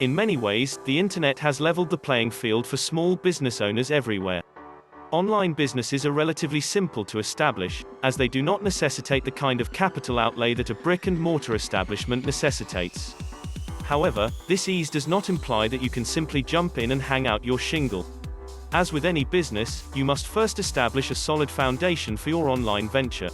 In many ways, the internet has leveled the playing field for small business owners everywhere. Online businesses are relatively simple to establish, as they do not necessitate the kind of capital outlay that a brick-and-mortar establishment necessitates. However, this ease does not imply that you can simply jump in and hang out your shingle. As with any business, you must first establish a solid foundation for your online venture.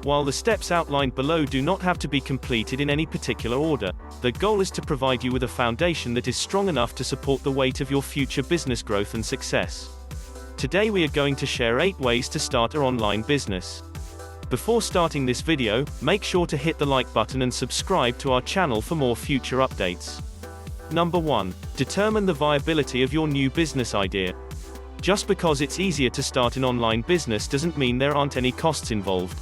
While the steps outlined below do not have to be completed in any particular order, the goal is to provide you with a foundation that is strong enough to support the weight of your future business growth and success. Today we are going to share 8 ways to start your online business. Before starting this video, make sure to hit the like button and subscribe to our channel for more future updates. Number 1. Determine the viability of your new business idea. Just because it's easier to start an online business doesn't mean there aren't any costs involved.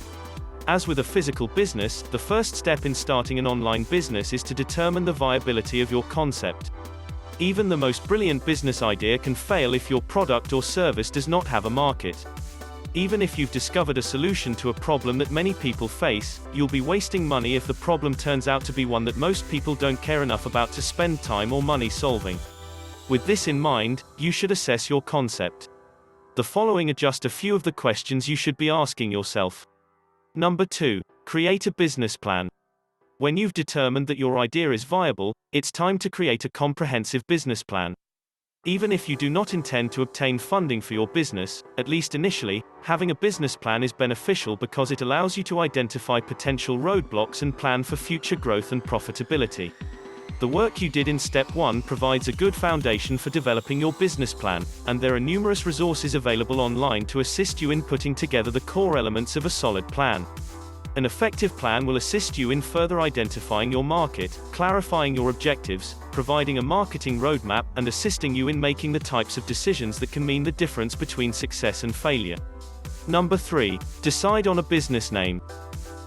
As with a physical business, the first step in starting an online business is to determine the viability of your concept. Even the most brilliant business idea can fail if your product or service does not have a market. Even if you've discovered a solution to a problem that many people face, you'll be wasting money if the problem turns out to be one that most people don't care enough about to spend time or money solving. With this in mind, you should assess your concept. The following are just a few of the questions you should be asking yourself. Number 2. Create a business plan. When you've determined that your idea is viable, it's time to create a comprehensive business plan. Even if you do not intend to obtain funding for your business, at least initially, having a business plan is beneficial because it allows you to identify potential roadblocks and plan for future growth and profitability. The work you did in step 1 provides a good foundation for developing your business plan, and there are numerous resources available online to assist you in putting together the core elements of a solid plan. An effective plan will assist you in further identifying your market, clarifying your objectives, providing a marketing roadmap, and assisting you in making the types of decisions that can mean the difference between success and failure. Number 3. Decide on a business name.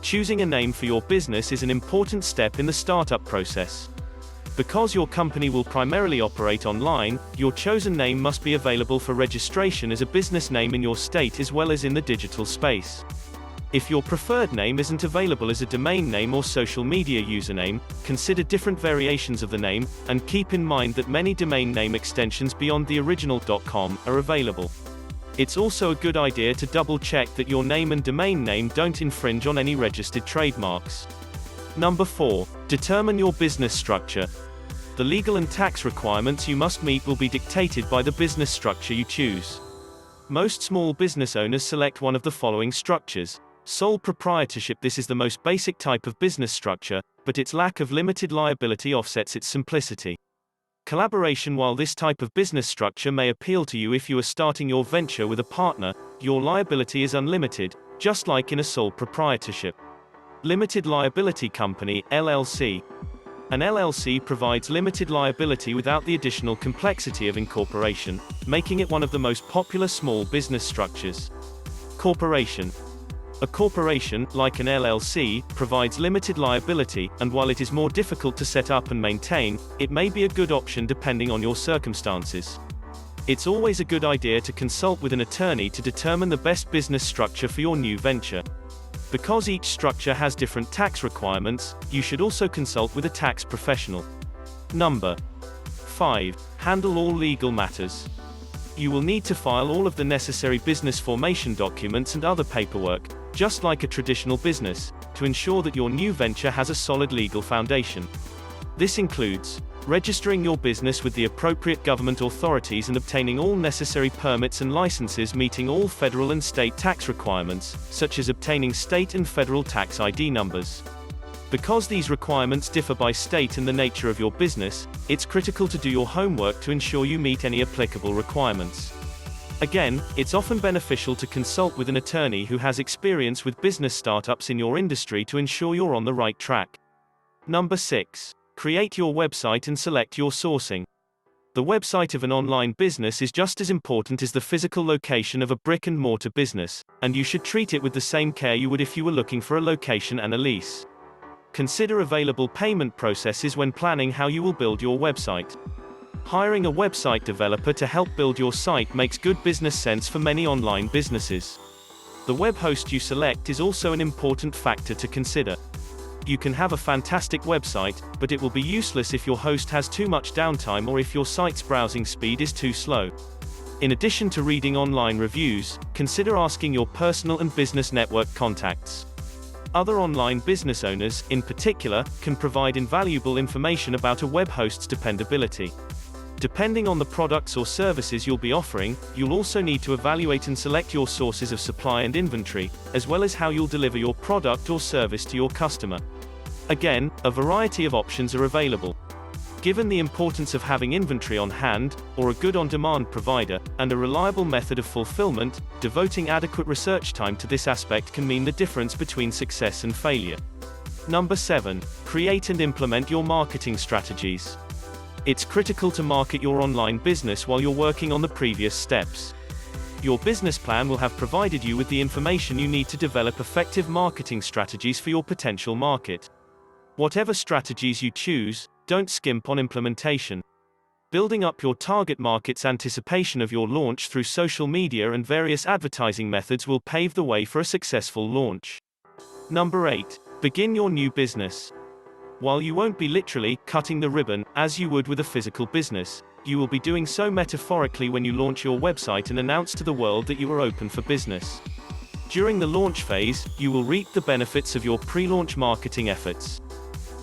Choosing a name for your business is an important step in the startup process. Because your company will primarily operate online, your chosen name must be available for registration as a business name in your state as well as in the digital space. If your preferred name isn't available as a domain name or social media username, consider different variations of the name, and keep in mind that many domain name extensions beyond the original .com are available. It's also a good idea to double-check that your name and domain name don't infringe on any registered trademarks. Number 4. Determine your business structure. The legal and tax requirements you must meet will be dictated by the business structure you choose. Most small business owners select one of the following structures. Sole proprietorship. This is the most basic type of business structure, but its lack of limited liability offsets its simplicity. Collaboration. While this type of business structure may appeal to you if you are starting your venture with a partner, your liability is unlimited, just like in a sole proprietorship. Limited liability company, LLC. An LLC provides limited liability without the additional complexity of incorporation, making it one of the most popular small business structures. Corporation. A corporation, like an LLC, provides limited liability, and while it is more difficult to set up and maintain, it may be a good option depending on your circumstances. It's always a good idea to consult with an attorney to determine the best business structure for your new venture. Because each structure has different tax requirements, you should also consult with a tax professional. Number 5. Handle all legal matters. You will need to file all of the necessary business formation documents and other paperwork, just like a traditional business, to ensure that your new venture has a solid legal foundation. This includes registering your business with the appropriate government authorities and obtaining all necessary permits and licenses meeting all federal and state tax requirements, such as obtaining state and federal tax ID numbers. Because these requirements differ by state and the nature of your business, it's critical to do your homework to ensure you meet any applicable requirements. Again, it's often beneficial to consult with an attorney who has experience with business startups in your industry to ensure you're on the right track. Number 6. Create your website and select your sourcing. The website of an online business is just as important as the physical location of a brick-and-mortar business, and you should treat it with the same care you would if you were looking for a location and a lease. Consider available payment processes when planning how you will build your website. Hiring a website developer to help build your site makes good business sense for many online businesses. The web host you select is also an important factor to consider. You can have a fantastic website, but it will be useless if your host has too much downtime or if your site's browsing speed is too slow. In addition to reading online reviews, consider asking your personal and business network contacts. Other online business owners, in particular, can provide invaluable information about a web host's dependability. Depending on the products or services you'll be offering, you'll also need to evaluate and select your sources of supply and inventory, as well as how you'll deliver your product or service to your customer. Again, a variety of options are available. Given the importance of having inventory on hand, or a good on-demand provider, and a reliable method of fulfillment, devoting adequate research time to this aspect can mean the difference between success and failure. Number 7. Create and implement your marketing strategies. It's critical to market your online business while you're working on the previous steps. Your business plan will have provided you with the information you need to develop effective marketing strategies for your potential market. Whatever strategies you choose, don't skimp on implementation. Building up your target market's anticipation of your launch through social media and various advertising methods will pave the way for a successful launch. Number 8. Begin your new business. While you won't be literally cutting the ribbon, as you would with a physical business, you will be doing so metaphorically when you launch your website and announce to the world that you are open for business. During the launch phase, you will reap the benefits of your pre-launch marketing efforts.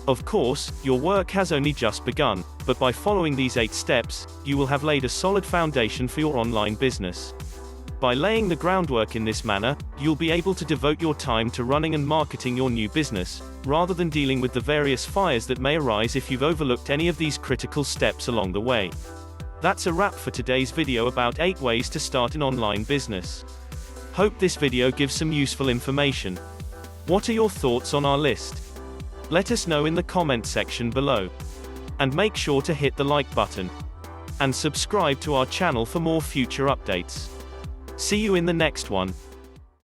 Of course, your work has only just begun, but by following these 8 steps, you will have laid a solid foundation for your online business. By laying the groundwork in this manner, you'll be able to devote your time to running and marketing your new business, rather than dealing with the various fires that may arise if you've overlooked any of these critical steps along the way. That's a wrap for today's video about 8 ways to start an online business. Hope this video gives some useful information. What are your thoughts on our list? Let us know in the comment section below. And make sure to hit the like button. And subscribe to our channel for more future updates. See you in the next one.